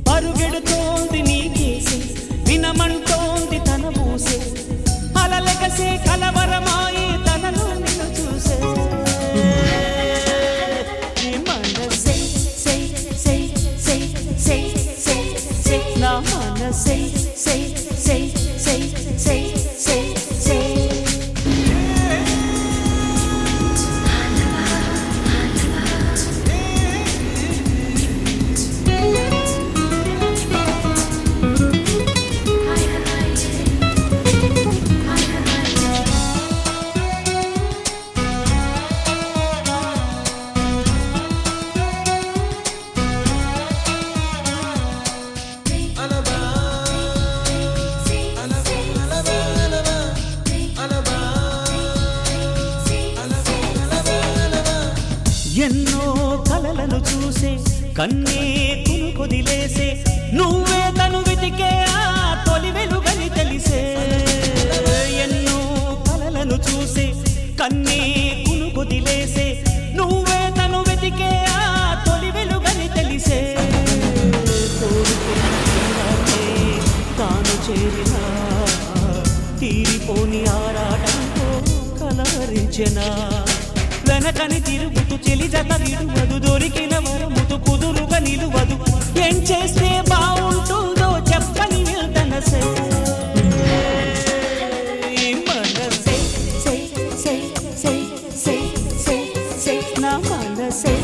పరుగెడుతోంది నీకేసి వినమంటోంది తన మూసే అలలెగసే కలవరమాయి తనలో నిన్ను చూసే మనసే సై సై సై సై సై సై నా మనసే సై సై సై సై సై సై ఎన్నో కలలను చూసే కన్నే కునుకొదిలేసే నువ్వే తను వెతికే ఆ తొలి వెలుగని తెలిసే ఎన్నో కలలను చూసే కన్నే కునుకొదిలేసే నువ్వే తను వెతికే ఆ తొలి వెలుగని తెలిసే తాను చేరినా తీరిపోని ఆరాటంతో కలవరించెనా వెనకని తిరుగుతూ చెలి జత విడువదు దొరికిన వరముతు కుదురుగా నిలువదు ఏం చేస్తే బాగుంటుందో చెప్పని మనసే మనసే సై సై సై సై సై సై నా మనసే